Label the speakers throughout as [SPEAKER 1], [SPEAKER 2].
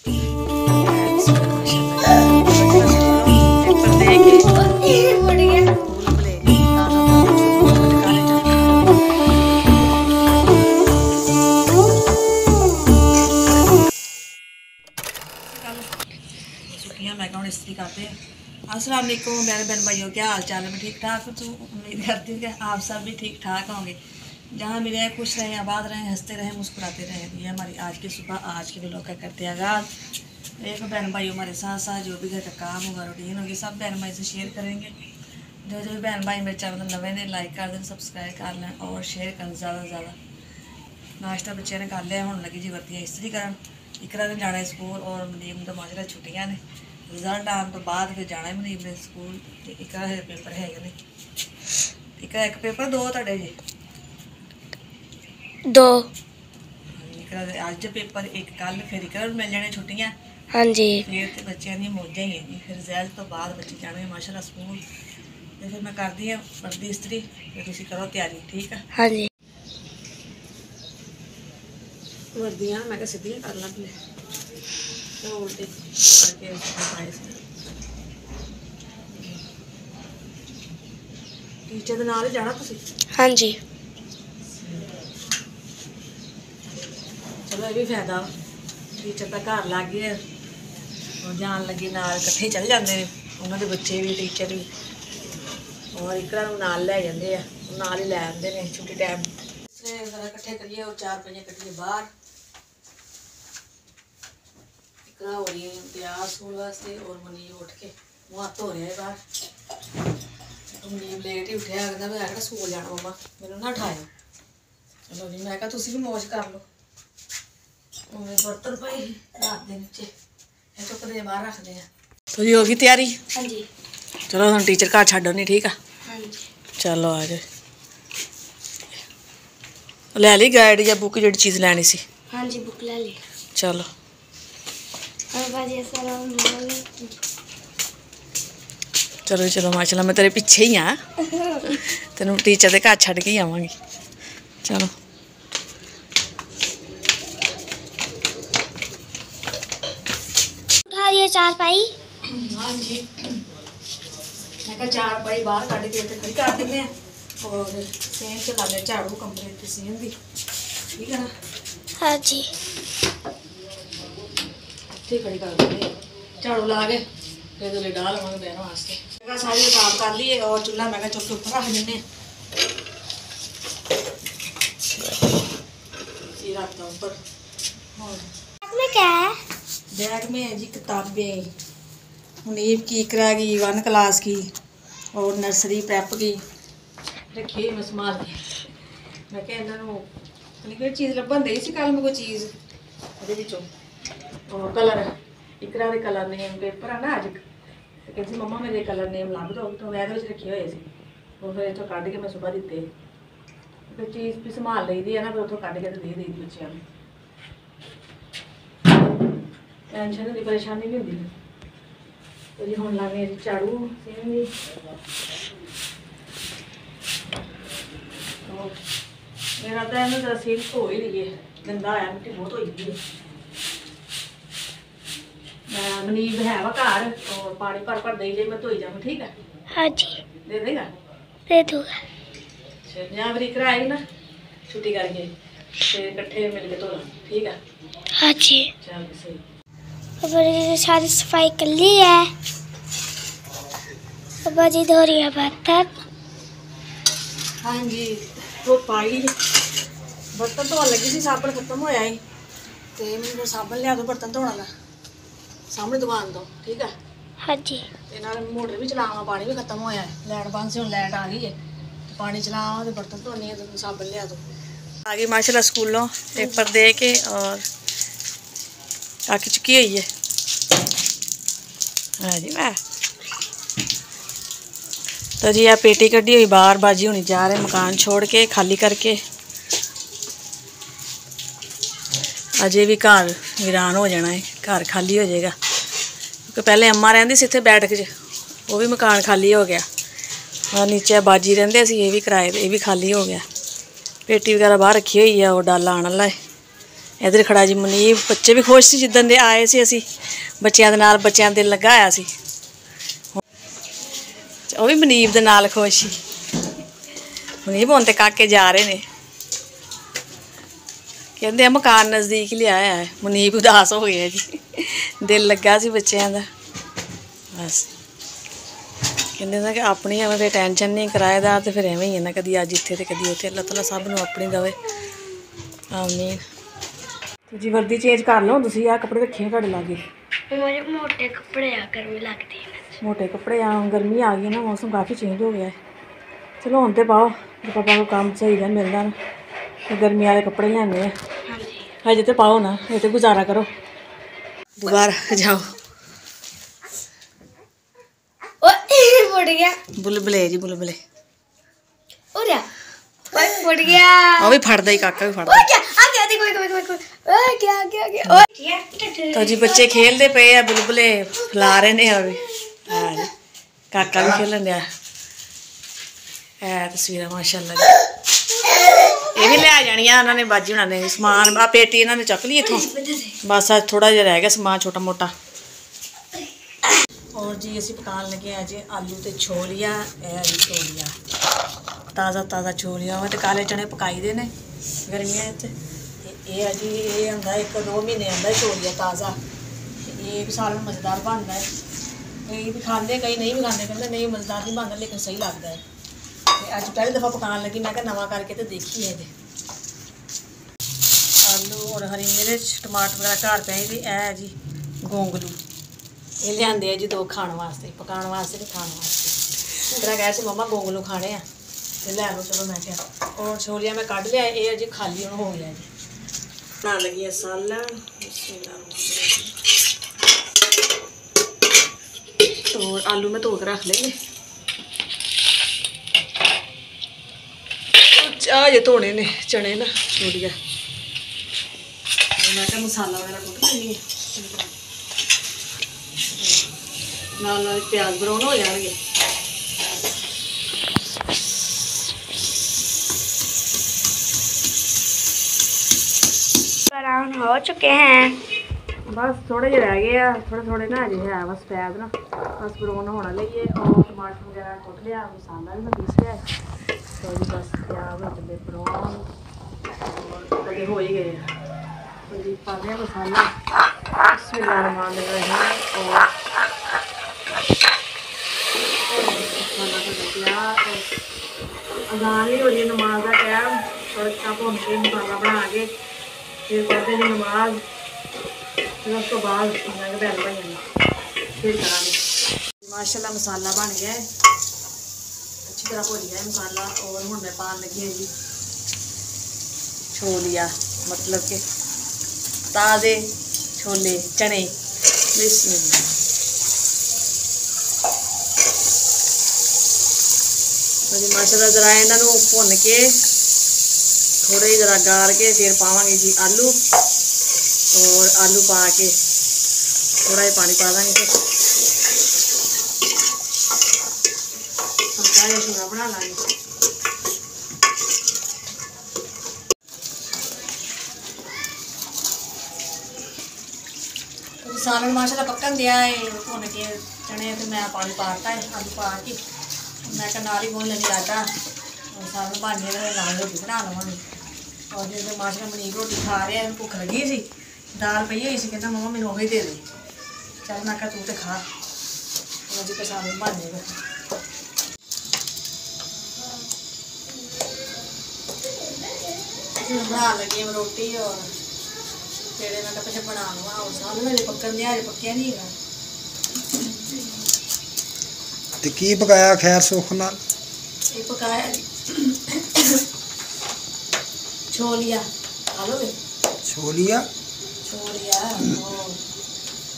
[SPEAKER 1] मैं इस्त्री करते हैं। अस्सलाम वालेकुम मेरे बहन भाइयों, क्या हाल चाल है? मैं ठीक ठाक हूँ, तो उम्मीद करती हूँ कि आप सब भी ठीक ठाक होंगे। जहाँ भी रहे खुश रहें, आबाद रहें, हंसते रहें, मुस्कुराते रहें। ये हमारी आज की सुबह, आज के व्लॉग का करते हैं आगाज़। एक बहन भाई हमारे साथ साथ जो भी घर का काम होगा, रूटीन होगी, सब बहन भाई से शेयर करेंगे। जो जो भी बहन भाई मेरे चैनल नवे ने लाइक कर दें, सब्सक्राइब कर लें और शेयर करें ज़्यादा से ज़्यादा। नाश्ता बच्चे ने कर लिया, हम लगी जी वर्तियाँ इस्त्री करन। इकरा ने जाना स्कूल और मनीम तो माजरा छुट्टियां ने। रिजल्ट आने तो बाद फिर जाना है मनीम ने स्कूल। इकरा है पेपर है नहीं, इकरा एक पेपर दो तुहाडे जी
[SPEAKER 2] दो
[SPEAKER 1] इकरा अज पेपर एक कल, फिर इकरा मिल जाने छुट्टियां।
[SPEAKER 2] हाँ जी
[SPEAKER 1] फिर तो बच्चों दी मौजां ही है जी। फिर रिजल्ट तो बाद बच्चे जाने माशाल्लाह स्कूल। तो फिर मैं करती हाँ वर्दी इस्त्री, फिर तुसीं करो तैयारी, ठीक है?
[SPEAKER 2] हाँ जी
[SPEAKER 1] वर्दियां मैं क्या सीधियां कर ला पहले, तो उल्टे करके पाए से टीचर दे नाल ही जाना तुसीं।
[SPEAKER 2] हाँ जी
[SPEAKER 1] चलो ये भी फायदा, टीचर का घर लग गए और जान लगी नाल इकट्ठे चल जाते हैं, उन्होंने बच्चे भी टीचर भी, और इकरा नाल लै जाते हैं, नाल ही लै आते हैं छुट्टी टाइम। इकट्ठे करिए और 4 बजे कटिए बाहर। इकरा हो रही है तैयार स्कूल वास्ते और मनीब उठ के मुँह हाथ धो रहा है बाहर। मनीब लेट ही उठा, कहता मैं आखना स्कूल जाना मम्मा, मैनू ना उठाया। चलो जी मैं कहा तुसीं भी मौज कर लो। उन्हें बर्तन पे रात दे नीचे ये चुकते बाहर रखते हैं। तो जी होगी तैयारी?
[SPEAKER 2] हाँ जी
[SPEAKER 1] चलो हम टीचर घर छड्ड आनी, ठीक है?
[SPEAKER 2] हाँ जी
[SPEAKER 1] चलो आ जाओ। लै ली गाइड या बुक जी चीज़ लैनी सी?
[SPEAKER 2] हाँ जी बुक ले ली।
[SPEAKER 1] चलो चलो चलो माशाल्लाह मैं तेरे पीछे ही हाँ, तेन टीचर के घर छड्ड के ही आवांगी। चलो
[SPEAKER 2] उठा दिया चार पाई।
[SPEAKER 1] हाँ जी मैं कहा 4 पाई बाहर कढ़ के खड़ी कर देंगे और सेम चला ले झाड़ू कंप्लीट सेम भी, ठीक है ना?
[SPEAKER 2] हाँ जी
[SPEAKER 1] ठीक खड़ी कर देंगे झाड़ू ला के, फिर तो डाल लवांगे बहनों वास्ते। मैं सारी काम कर लिए और चूल्हा मैं चुप के ऊपर रख देने रखता ऊपर।
[SPEAKER 2] में क्या है?
[SPEAKER 1] बैग में है जी किताबें, मुनीब की, इकरा की 1 क्लास की और नर्सरी प्रैप की रखी मैं संभाल के। मैं क्या इन्होंने कोई चीज़ लभन दी सी कल, मैं कोई चीज़ और कलर, इकरा के कलर नेम पेपर है ना अज, तो कहती मम्मा मेरे कलर नेम लभ दो, तो मैं रखे हुए थे और फिर इतों कढ़ के मैं सुबह दिते। फिर चीज़ भी संभाल ली दी है ना, फिर उतों कढ़ के तो दे दी बच्चों को, टेंशन नहीं, परेशानी नहीं होती। तो जी हम लाने झाड़ू सेम भी, तो मेरा तो इन्होंने सिर धो ही रही है, गंदा आया, मिट्टी बहुत हो गई है। मनीब है वा घर और पानी भर दे जाए, मैं धोई जाऊँ, ठीक है?
[SPEAKER 2] हाँ जी
[SPEAKER 1] दे देगा?
[SPEAKER 2] दे दूँगा।
[SPEAKER 1] या फिर इकरा आएगी ना छुट्टी करके, फिर इकट्ठे मिल के धो ला, ठीक है?
[SPEAKER 2] हाँ जी
[SPEAKER 1] चल सही।
[SPEAKER 2] अब सारी सफाई कर ली है, अब जी धो रही है बर्तन।
[SPEAKER 1] हाँ जी वो पाई बर्तन धोन लगी सी, साबन खत्म होया ही, तो मैंने साबन लिया दो बर्तन धोने का सामने दुकान तो, ठीक है?
[SPEAKER 2] हाँ जी
[SPEAKER 1] मोटर भी चलावा, पानी भी खत्म होया है, लाइट बंद से, लाइट आ गई है, तो पानी चलावा तो बर्तन धोनी है, तो साबन लिया दो। आ गई माशाल्लाह स्कूलों पेपर दे के और आके चुकी हुई है। हाँ जी मैं तो जी आप पेटी कड्डी हुई बाहर, बाजी होनी जा रहे मकान छोड़ के खाली करके। अजे भी घर वीरान हो जाना है, घर खाली हो जाएगा, क्योंकि पहले अम्मा रहिंदी सी इत्थे बैठक च, वो भी मकान खाली हो गया, और नीचे बाजी रहिंदे सी, ये भी किराए, ये भी खाली हो गया। पेटी वगैरह बाहर रखी हुई है और डाला आने वाला है, इधर खड़ा जी मुनीब। बच्चे भी खुश सी जिद्दन दे आए सी असी बच्चों के नाल, बच्चों दिल लगा आया सी। वो भी मुनीब दे नाल खुश ही। मुनीब हुण ते काके जा रहे ने, कहते मकान नज़दीक लिया है। मुनीब उदास हो गया जी, दिल लगा सी बच्चों का। बस कहते ना कि अपनी हमें कोई टेंशन नहीं, किराएदार तो फिर एवं ही है ना, कभी अज इत्थे ते कभी उत्थे। अल्लाह ताला सब नूं अपनी दवे, आमीन। तो जी वर्दी चेंज कर लो तुसीं, आ कपड़े रखे हैं तुहाडे लागे।
[SPEAKER 2] मुझे मोटे कपड़े आ गर्मी लगती है।
[SPEAKER 1] मोटे कपड़े आ, गर्मी आ गई ना, मौसम काफ़ी चेंज हो गया है। चलो हुण ते पाओ, जो पापा को काम सही है मिलदा ना, तो गर्मी वाले कपड़े लैने हैं।
[SPEAKER 2] हाँ जी।
[SPEAKER 1] हजे तो पाओ ना, ये तो गुजारा करो। दोबारा जाओ।
[SPEAKER 2] फट गया।
[SPEAKER 1] बुलबुले जी बुलबुले।
[SPEAKER 2] फट गया।
[SPEAKER 1] वो भी फटदा ही, काका भी फटदा। तो जी बच्चे खेलते पे आ, बुलबुले फैला रहे ने अभी। हाँ जी, काका भी खेलन दिया है। तस्वीर माशाल्लाह ये भी लिया जानिया उन्होंने, बाजी हुणा ने समान आ पेटी इन्होंने चक ली इत्थों। बस अज थोड़ा जिहा रह गया समान छोटा मोटा। और जी असी पकाने लगे अज आलू ते छोलिया। जी छोलिया ताज़ा ताज़ा छोलिया, वो तो काले चने पकाई दे ने गर्मियां च। ये जी ये आंदा 1-2 महीने आंदा छोलिया ताज़ा। ये भी साल में मज़ेदार बनता है। कई भी खाते, कई नहीं भी खाते, कहते नहीं मज़ेदार नहीं बनता, लेकिन सही लगता है। अज पहली दफ़ा पकाने लगी, मैं नवा करके तो देखिए। आलू और हरी मिर्च टमाटर वगैरह घर पे भी है जी। गोंगलू ये लियाते है जी 2 खाने वास्ते, पकाने वास्ते नहीं, खाने वास्ते। तेरा कह सी मम्मा गोंगलू खाने हैं तो लै लो। चलो मैं क्या, और छोलिया मैं कढ़ लिया, ये जी खाली हूँ हो गया जी। बना लगी है सालन। तो आलू में धो के रख लेंगे। ये धोने ने चने ना छोलिया, मैं क्या मसाला वगैरह कुट लेंगी नाल प्याज ब्राउन हो जाएंगे।
[SPEAKER 2] ब्राउन हो चुके हैं।
[SPEAKER 1] बस थोड़े जे रह गए हैं, थोड़े ना अजे है बस प्याज ना, बस ब्राउन होने लगी है। और टमाटर वगैरह कुट लिया, मसाला भी मैं पीस लिया। तो जी बस प्याज हो चले ब्राउन और बड़े हो ही गए हैं। तो जी पा दिया मसाला। बिस्मिल्लाहिर्रहमानिर्रहीम। और मसाला तो तैयार। अजान ही हो रही है नमाज का टाइम, तड़का भुन के मसाला बना के फिर पढ़ते जी नमाज। फिर उस तो बाद बैल बन फिर करा। माशाल्लाह मसाला बन गया है, अच्छी तरह भुज गया है मसाला। और हूँ मैं पान लगी है जी छोलिया, मतलब कि ताज़े छोले चने। बिस्मिल्लाह। तो जी माशाल्लाह जरा इन्हों भुन के थोड़े जरा गार के फिर पावांगे जी आलू। और आलू पा के थोड़ा ही पानी पा देंगे। फिर हल्का जिहा बना लेंगे। तो सालन माशाल्लाह पकन दिया है, भुन के चने तो मैं पानी पाता है आलू पा के। मैं क्या नाल ही भुन लगी आटा और सालन बन गया, नाल रोटी बना लवांगी। और जो माशाल्लाह मनीब रोटी खा रहे हैं, भुख लगी सी, दाल पई हुई सी, कहता मम्मा मैनू वही दे दे। चल मैं क्या तू तो खा, अज तो सालन बन जाएगा। बना लगी रोटी और पेड़े मैं पीछे बना लवा। और सालन अजे पकन दिया, अजे पक्या नहीं है।
[SPEAKER 3] ते की पकाया खैर सुख नाल?
[SPEAKER 1] ये पकाया छोलिया। खा लोगे
[SPEAKER 3] छोलिया?
[SPEAKER 1] छोलिया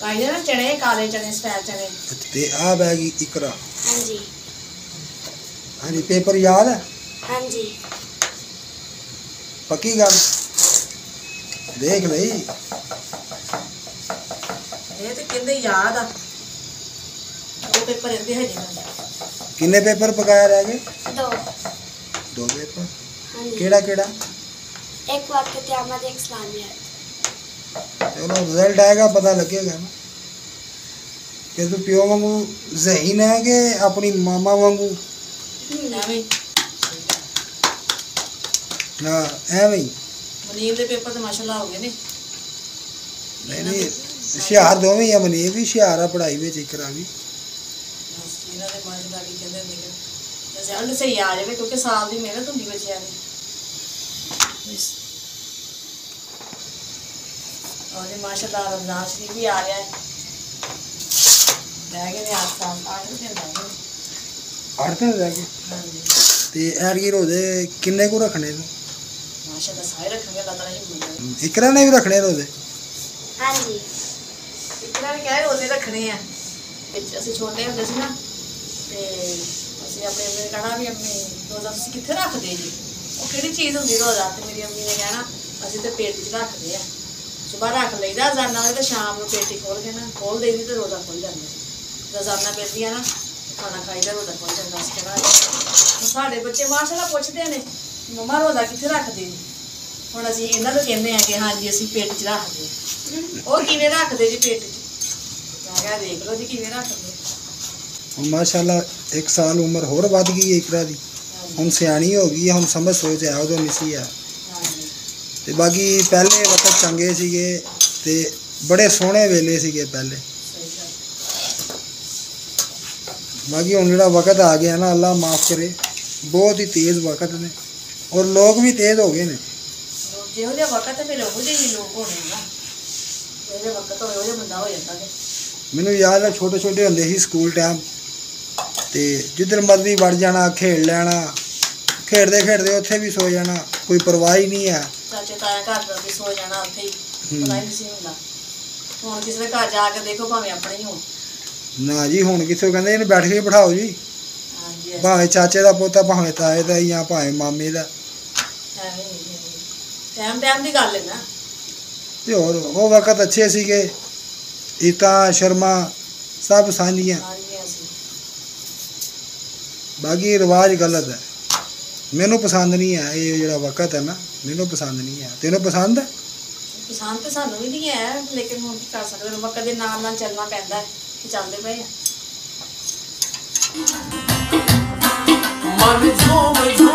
[SPEAKER 1] काई ना चने, काले चने, सफेद चने।
[SPEAKER 3] ते आ बैगी इकरा।
[SPEAKER 2] हाँ जी।
[SPEAKER 3] हाँ जी, पेपर याद है?
[SPEAKER 2] हाँ जी।
[SPEAKER 3] पक्की गल देख लई।
[SPEAKER 1] ये तो कहते याद आ, वो पेपर इहदे है जी।
[SPEAKER 3] किन्ने पेपर पकाया रह गए?
[SPEAKER 2] 2
[SPEAKER 3] 2 पेपर।
[SPEAKER 2] हाँ जी।
[SPEAKER 3] केड़ा केड़ा?
[SPEAKER 2] एक वक्त क़यामत, एक इस्लामियत।
[SPEAKER 3] चलो रिजल्ट आएगा पता लगेगा ना कि तू प्यो वांगू ज़हीन है कि अपनी मामा वांगू
[SPEAKER 1] ਐਵੇਂ
[SPEAKER 3] हाँ ਐਵੇਂ ਹੀ
[SPEAKER 1] ਮਨੀਬ ਦੇ ਪੇਪਰ ਤੇ ਮਾਸ਼ਾਅੱਲਾ ਹੋ ਗਏ ਨੇ
[SPEAKER 3] ਨਹੀਂ ਹੁਸ਼ਿਆਰ ਦੋਵੇਂ ਹੀ ਆ ਮਨੀਬ ਵੀ ਹੁਸ਼ਿਆਰ ਆ ਪੜ੍ਹਾਈ ਵਿੱਚ ਇਕਰਾ ਵੀ
[SPEAKER 1] ਬਸ ਇਹਨਾਂ ਦੇ ਮਾਸ਼ਾਅੱਲਾ ਕੀ ਕਹਿੰਦੇ ਹੁੰਦੇ ਨੇ ਰਿਜ਼ਲਟ ਸਹੀ ਆ ਜਾਵੇ ਕਿਉਂਕਿ ਸਾਲ ਦੀ ਮਿਹਨਤ ਹੁੰਦੀ ਬੱਚਿਆਂ ਦੀ और माशाल्लाह रमजान शरीफ भी आ रहा है रह गए ने 8 साल 8 दिन रह गए
[SPEAKER 3] 8 ਦਿਨ ਰਹਿ ਗਏ
[SPEAKER 1] हाँ जी
[SPEAKER 3] ਤੇ ਐਤਕੀ ਰੋਜ਼ੇ ਕਿੰਨੇ ਕੁ ਰੱਖਣੇ ਤੂੰ
[SPEAKER 1] माशाल्लाह सारे रखेंगे अल्लाह ताला हिम्मत दे
[SPEAKER 3] ਇਕਰਾ ਨੇ ਵੀ ਰੱਖਣੇ ਰੋਜ਼ੇ
[SPEAKER 2] हाँ जी
[SPEAKER 1] इतना ने क्या रोजे रखने हैं ਅਸੀਂ ਛੋਟੇ ਹੁੰਦੇ ਸੀ ਨਾ ਤੇ ਅਸੀਂ ਆਪਣੇ ਅੰਮੀ ਨੇ ਕਹਿਣਾ ਵੀ ਅੰਮੀ ਰੋਜ਼ਾ ਤੁਸੀਂ ਕਿੱਥੇ ਰੱਖਦੇ ਜੀ ਉਹ ਕਿਹੜੀ ਚੀਜ਼ ਹੁੰਦੀ ਰੋਜ਼ਾ ਤੇ ਮੇਰੀ ਅੰਮੀ ਨੇ ਕਹਿਣਾ ਅਸੀਂ ਤੇ ਪੇਟ 'ਚ ਰੱਖਦੇ ਆ ਸੁਬਾਹ ਰੱਖ ਲਈਦਾ ਰੋਜ਼ਾਨਾ ਤੇ ਸ਼ਾਮ ਨੂੰ ਪੇਟੀ ਖੋਲ ਕੇ ਨਾ ਖੋਲ ਦੇਈਦੀ ਤੇ ਰੋਜ਼ਾ ਖੁੱਲ ਜਾਂਦਾ ਰੋਜ਼ਾਨਾ ਮਿਲਦੀ ਆ ਨਾ ਖਾਣਾ ਖਾਈਦਾ ਰੋਜ਼ਾ ਖੁੱਲ ਜਾਂਦਾ ਸੀ ਕਹਿੰਦਾ ਸਾਡੇ ਬੱਚੇ ਮਾਸ਼ਾਅੱਲਾ ਪੁੱਛਦੇ ਨੇ ਮੰਮਾ ਰੋਜ਼ਾ ਕਿੱਥੇ ਰੱਖਦੇ ਜੀ ਹੁਣ ਅਸੀਂ ਇਹਨਾਂ ਨੂੰ ਕਹਿੰਦੇ ਆ ਕਿ ਹਾਂਜੀ ਅਸੀਂ ਪੇਟ 'ਚ ਰੱਖਦੇ ਉਹ ਕਿਵੇਂ ਰੱਖਦੇ ਜੀ ਪੇਟ 'ਚ ਮੈਂ ਕਿਹਾ ਦੇਖ ਲਓ ਜੀ ਕਿਵੇਂ ਰੱਖਦੇ
[SPEAKER 3] ਹੁਣ ਮਾਸ਼ਾਅੱਲਾ 1 ਸਾਲ ਉਮਰ ਹੋਰ ਵੱਧ ਗਈ ਹੈ ਇਕਰਾ ਦੀ ਹੁਣ ਸਿਆਣੀ ਹੋ ਗਈ ਹੈ ਹੁਣ ਸਮਝ ਸੋਚ ਹੈ ਉਦੋਂ ਨਹੀਂ ਸੀ ਆ
[SPEAKER 1] ਹਾਂਜੀ
[SPEAKER 3] ਤੇ ਬਾਕੀ ਪਹਿਲੇ ਵਕਤ ਚੰਗੇ ਸੀਗੇ ਤੇ ਬੜੇ ਸੋਹਣੇ ਵੇਲੇ ਸੀਗੇ ਪਹਿਲੇ
[SPEAKER 1] ਸਹੀ ਗੱਲ
[SPEAKER 3] ਬਾਕੀ ਹੁਣ ਜਿਹੜਾ ਵਕਤ ਆ ਗਿਆ ਨਾ ਅੱਲਾ ਮਾਫ ਕਰੇ ਬਹੁਤ ਹੀ ਤੇਜ਼ ਵਕਤ ਨੇ ਔਰ ਲੋਕ ਵੀ ਤੇਜ਼ ਹੋ ਗਏ ਨੇ
[SPEAKER 1] ਜਿਹੋ ਜਿਹਾ ਵਕਤ ਹੈ ਫਿਰ ਉਹੋ ਜਿਹੇ ਹੀ ਲੋਕ ਹੋਣੇ ਨਾ ਜਿਹੋ ਜਿਹਾ ਵਕਤ ਹੋਵੇ ਉਹੋ ਜਿਹਾ ਬੰਦਾ ਹੋ ਜਾਂਦਾ ਹੈ
[SPEAKER 3] ਮੈਨੂੰ ਯਾਦ ਹੈ ਛੋਟੇ ਛੋਟੇ ਹੁੰਦੇ ਸੀ ਸਕੂਲ ਟਾਈਮ ਤੇ ਜਿੱਧਰ ਮਰਜ਼ੀ ਵੜ ਜਾਣਾ ਖੇਡ ਲੈਣਾ ਖੇਡਦੇ ਖੇਡਦੇ ਉੱਥੇ ਵੀ ਸੋ ਜਾਣਾ ਕੋਈ ਪਰਵਾਹ ਹੀ ਨਹੀਂ ਹੈ
[SPEAKER 1] ਚਾਚੇ ਤਾਇਆ ਘਰ ਦਾ ਵੀ ਸੋ ਜਾਣਾ ਉੱਥੇ ਹੀ ਪਤਾ ਹੀ ਨਹੀਂ ਸੀ ਹੁੰਦਾ ਹੁਣ ਕਿਸੇ ਦੇ ਘਰ ਜਾ ਕੇ ਦੇਖੋ ਭਾਵੇਂ ਆਪਣੇ ਹੀ ਹੋਣ
[SPEAKER 3] ਨਾ ਜੀ ਹੁਣ ਕਿੱਥੇ ਕਹਿੰਦੇ ਇਹਨੂੰ ਬੈਠ ਕੇ ਬਿਠਾਓ ਜੀ
[SPEAKER 1] ਹਾਂਜੀ
[SPEAKER 3] ਭਾਵੇਂ ਚਾਚੇ ਦਾ ਪੋਤਾ ਭਾਵੇਂ ਤਾਏ ਦਾ ਜਾਂ ਭਾਵੇਂ ਮਾਮੇ ਦਾ
[SPEAKER 1] ਟਾਈਮ ਟਾਈਮ ਦੀ ਗੱਲ ਹੈ ਨਾ
[SPEAKER 3] ਤੇ ਹੋਰ ਉਹ ਵਕਤ ਅੱਛੇ ਸੀਗੇ ਈਤਾ ਸ਼ਰਮਾ ਸਭ ਸਾਂਝੀਆਂ
[SPEAKER 1] ਹਾਂਜੀ ਅਸੀਂ
[SPEAKER 3] ਬਾਕੀ ਰਿਵਾਜ ਗਲਤ ਹੈ ਮੈਨੂੰ ਪਸੰਦ ਨਹੀਂ ਹੈ ਇਹ ਜਿਹੜਾ ਵਕਤ ਹੈ ਨਾ ਮੈਨੂੰ ਪਸੰਦ ਨਹੀਂ ਹੈ ਤੈਨੂੰ ਪਸੰਦ ਹੈ
[SPEAKER 1] ਪਸੰਦ ਤਾਂ ਸਾਨੂੰ ਵੀ ਨਹੀਂ ਹੈ ਲੇਕਿਨ ਹੁਣ ਕੀ ਕਰ ਸਕਦੇ ਹਾਂ ਵਕਤ ਦੇ ਨਾਲ ਨਾਲ ਚੱਲਣਾ ਪੈਂਦਾ ਹੈ ਕਿ ਚੱਲਦੇ ਪਏ ਆ
[SPEAKER 4] मन झूम झूम